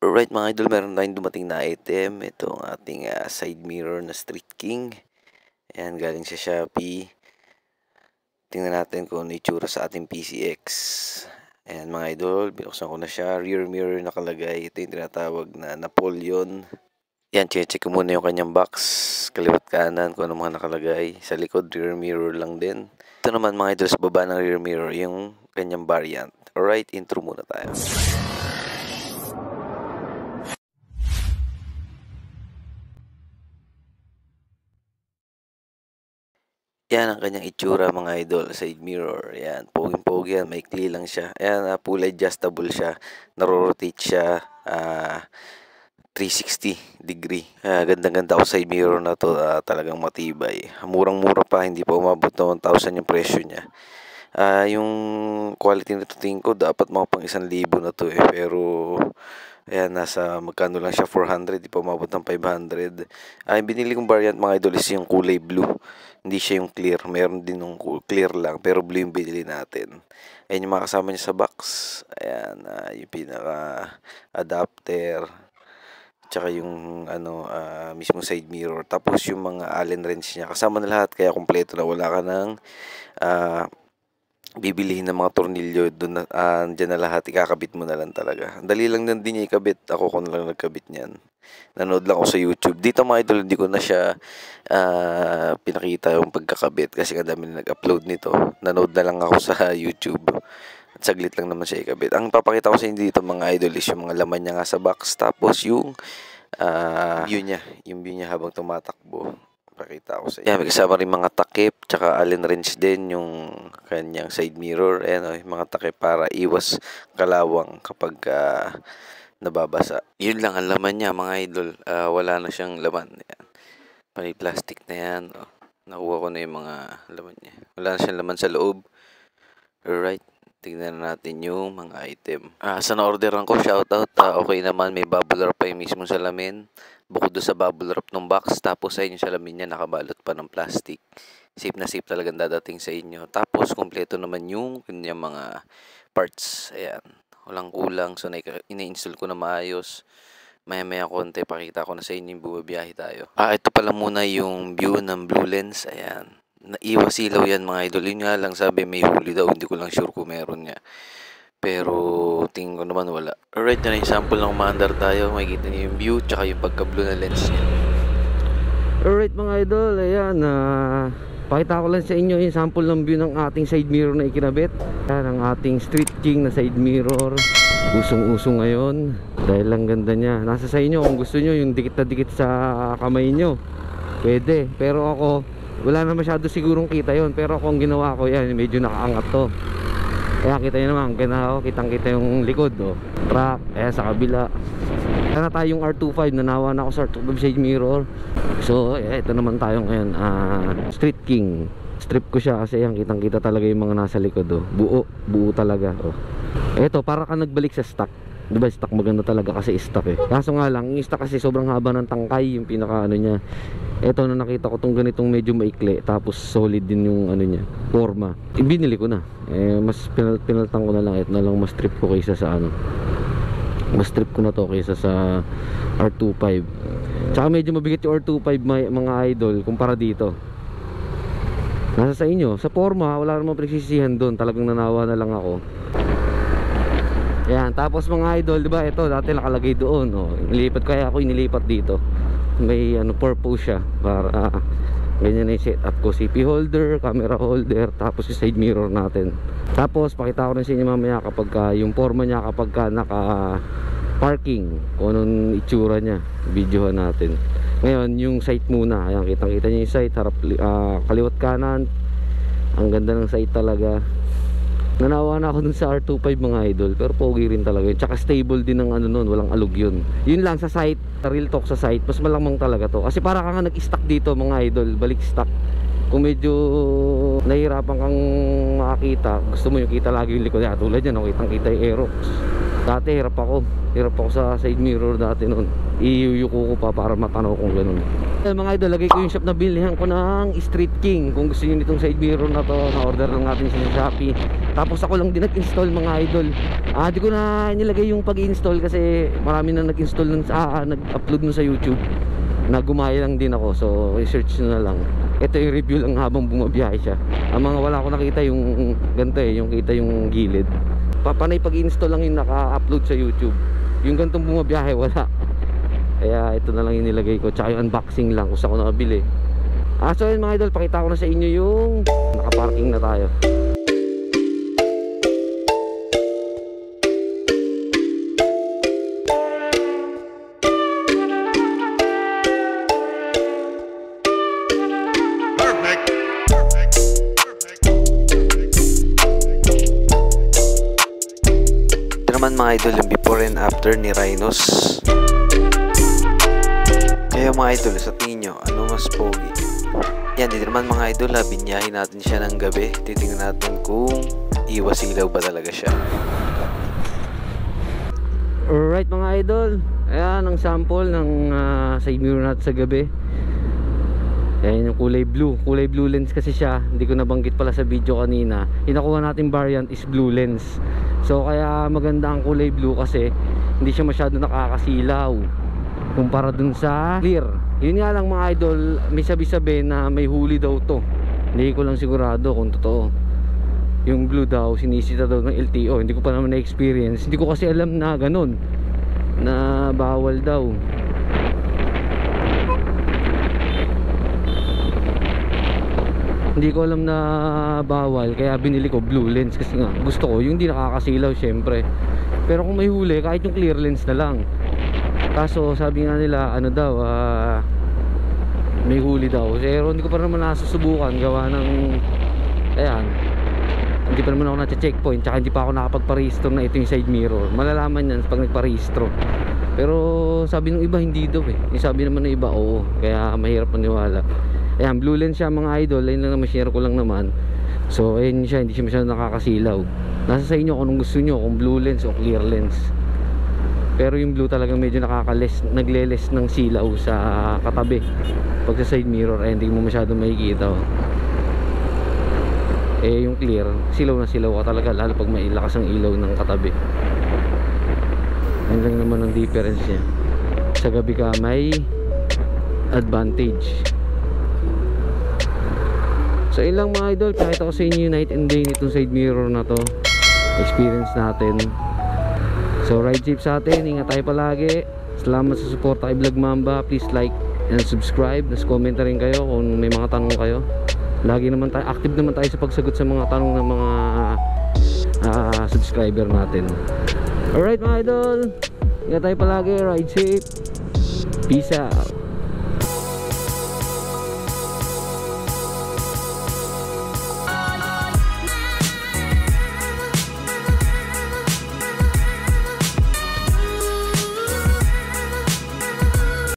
Alright mga idol, meron tayong dumating na item. Ito ang ating side mirror na Street King. Ayan, galing sa Shopee. Tingnan natin kung ano itsura sa ating PCX. Ayan mga idol, binuksan ko na siya. Rear mirror nakalagay. Ito yung tinatawag na Napoleon. Ayan, check ko muna yung kanyang box. Kaliwat kanan kung ano mga nakalagay. Sa likod, rear mirror lang din. Ito naman mga idol, sa baba ng rear mirror, yung kanyang variant. Alright, intro muna tayo. Yan ang kanyang itsura mga idol, side mirror. Yan, poging-pogi yan, maikli lang siya. Ayan, full adjustable siya. Naro-rotate siya 360 degree. Gandang-ganda ako side mirror na to, talagang matibay. Murang-mura pa, hindi pa umabot na 1,000 yung presyo niya. Yung quality nito tingin ko dapat mga pang 1,000 na to pero ayan, nasa magkano lang siya, 400, di pa umabot ng 500. Yung binili kong variant mga idol is yung kulay blue. Hindi siya yung clear. Meron din yung clear lang, pero blue yung binili natin. Ayan yung mga kasama niya sa box. Ayan, yung pinaka adapter. Tsaka yung mismo side mirror. Tapos yung mga Allen wrench niya. Kasama na lahat, kaya kompleto na. Wala ka ng bibilihin ng mga tornilyo doon, dyan na lahat, ikakabit mo na lang talaga. Dali lang din niya ikabit. Ako na lang nagkabit niyan. Nanood lang ako sa YouTube. Dito mga idol, hindi ko na siya pinakita yung pagkakabit kasi kadami na nag-upload nito. Nanood na lang ako sa YouTube. At saglit lang naman siya ikabit. Ang papakita ko sa inyo dito mga idol is yung mga laman niya nga sa box. Tapos yung view niya. Yung view niya habang tumatakbo. Pakita ko sa inyo. Yan, may kasama rin mga takip, tsaka Allen wrench din yung kanyang side mirror. Ayan, yung mga takip para iwas kalawang kapag nababasa. Yun lang ang laman niya mga idol. Wala na siyang laman. Ayan. Pari plastic na yan. Nakuha ko na yung mga laman niya. Wala na siyang laman sa loob. Alright. Tignan natin yung mga item. Sa na-orderan ko, shoutout. Okay naman, may bubble wrap pa yung mismo salamin. Bukod doon sa bubble wrap ng box, tapos ayun yung salamin niya nakabalot pa ng plastic. Safe na safe talagang dadating sa inyo. Tapos kompleto naman yung kanyang mga parts. Ayan, walang kulang. So ina-install ko na maayos. Maya-maya konti, pakita ko na sa inyo yung bumabiyahe tayo. Ito pala muna yung view ng blue lens. Ayan, naiwas ilaw yan mga idol. Yun nga lang, sabi may huli daw. Hindi ko lang sure kung meron niya. Pero tingin ko naman wala. Alright, na yung sample ng umaandar tayo. Makikita niyo yung view tsaka yung pagka-blue na lens niya. Alright mga idol, ayan, pakita ko lang sa inyo yung sample ng view ng ating side mirror na ikinabit. Ayan ang ating Street King na side mirror. Usong-usong ngayon dahil lang ganda niya. Nasa sa inyo kung gusto nyo yung dikit na dikit sa kamay nyo, pwede. Pero ako, wala na masyado sigurong kita yon. Pero kung ginawa ko yan, medyo nakaangat to. Kaya kita nyo naman, kitang kita yung likod, track, sa kabila. Sana tayo yung R25, nanawa na ako sa R25 side mirror. So, ito naman tayo ngayon, Street King. Strip ko siya kasi yan, kitang kita talaga yung mga nasa likod, buo talaga. Ito, para ka nagbalik sa stock. Diba stock maganda talaga kasi stock Kaso nga lang, yung stock kasi sobrang haba ng tangkay, yung pinaka niya. Ito na nakita ko tong ganitong medyo maikli, tapos solid din yung niya, forma. Binili ko na. Mas pinaltang ko na lang, ito na lang mas trip ko kaysa sa mas trip ko na to kaysa sa R25. Tsaka medyo mabigat yung R25 mga idol kumpara dito. Nasa sa inyo, sa forma wala namang pinagsisihan doon, talagang nanawa na lang ako. Ayan, tapos mga idol, diba ito dati nakalagay doon, inilipat, kaya ako inilipat dito. May purpose siya para ganyan na yung setup ko, CP holder, camera holder, tapos yung side mirror natin. Tapos pakita ko rin sa inyo mamaya kapag yung forma niya kapag naka parking, kung anong itsura niya, videohan natin. Ngayon yung sight muna. Ayan, kitang-kita niyo yung sight, harap, kaliwat kanan. Ang ganda ng sight talaga. Nanawa na ako dun sa R25 mga idol, pero pogi rin talaga yun. Tsaka stable din ng nun, walang alog yun. Yun lang sa site, real talk sa site, mas malamang talaga to. Kasi para ka nga nag-stock dito mga idol, balik stock. Kung medyo nahihirapan kang makakita, gusto mo yung kita lagi yung likod. Tulad yan, kitang kita yung Aerox. Dati hirap ako sa side mirror dati nun. Iyuyuko ko pa para matanaw kung ganun. Mga idol, lagay ko yung shop na bilhan ko ng Street King. Kung gusto niyo nitong side mirror na to, na-order lang natin siya sa Shopee. Tapos ako lang din nag-install mga idol. Di ko na nilagay yung pag-install kasi marami na nag-install nun nag-upload nun sa YouTube. Nagumaya lang din ako, so research na lang. Ito yung review lang habang bumabiyahe siya. Ang mga wala ko nakita yung ganito yung kita yung gilid. Papanay pag-install lang yung naka-upload sa YouTube. Yung gantong bumabiyahe wala. Kaya ito na lang yung nilagay ko. Tsaka yung unboxing lang kung saan ko nakabili. So yun mga idol, pakita ko na sa inyo yung nakaparking na tayo. Ito naman mga idol yung before and after ni Rhinos. Kaya mga idol, sa tingin nyo, ano mas pogi? Yan, dito naman mga idol, binyahin natin siya ng gabi. Titingnan natin kung iwas-ilaw ba talaga siya. Alright mga idol, ayan ang sample ng side mirror natin sa gabi. Ayan yung kulay blue lens kasi siya. Hindi ko nabanggit pala sa video kanina. Yung nakuha natin variant is blue lens. So kaya maganda ang kulay blue kasi hindi siya masyado nakakasilaw kumpara dun sa clear. Yun nga lang mga idol, may sabi-sabi na may huli daw to. Hindi ko lang sigurado kung totoo. Yung blue daw sinisita daw ng LTO. Hindi ko pa naman na-experience. Hindi ko kasi alam na ganun, na bawal daw. Hindi ko alam na bawal, kaya binili ko blue lens kasi nga gusto ko yung hindi nakakasilaw syempre. Pero kung may huli, kahit yung clear lens na lang. Kaso sabi nga nila ano daw, may huli daw. Pero hindi ko pa naman nasusubukan gawa ng ayan, hindi pa naman ako na-checkpoint. Tsaka hindi pa ako nakapagparehistro na ito yung side mirror. Malalaman yan pag nagparehistro. Pero sabi ng iba hindi daw yung sabi naman ng iba oo. Kaya mahirap maniwala. Ayan, blue lens siya mga idol. Ayun lang naman, share ko lang naman. So ayun siya, hindi siya masyado nakakasilaw. Nasa sa inyo kung anong gusto nyo, kung blue lens o clear lens. Pero yung blue talagang medyo nagle-less ng silaw sa katabi. Pag sa side mirror hindi mo masyado makikita. Yung clear, silaw na silaw ka talaga, lalo pag may lakas ang ilaw ng katabi. Yan lang naman ang difference niya. Sa gabi ka may advantage. So yun lang mga idol, pakita ko sa inyo yung night and day nitong side mirror na to. Experience natin. So ride safe sa atin, ingat tayo palagi. Salamat sa suporta kay Vlog Mamba. Please like and subscribe. Nas comment na rin kayo kung may mga tanong kayo. Lagi naman tayo, active naman tayo sa pagsagot sa mga tanong ng mga subscriber natin. Alright mga idol, ingat tayo palagi, ride safe. Peace out.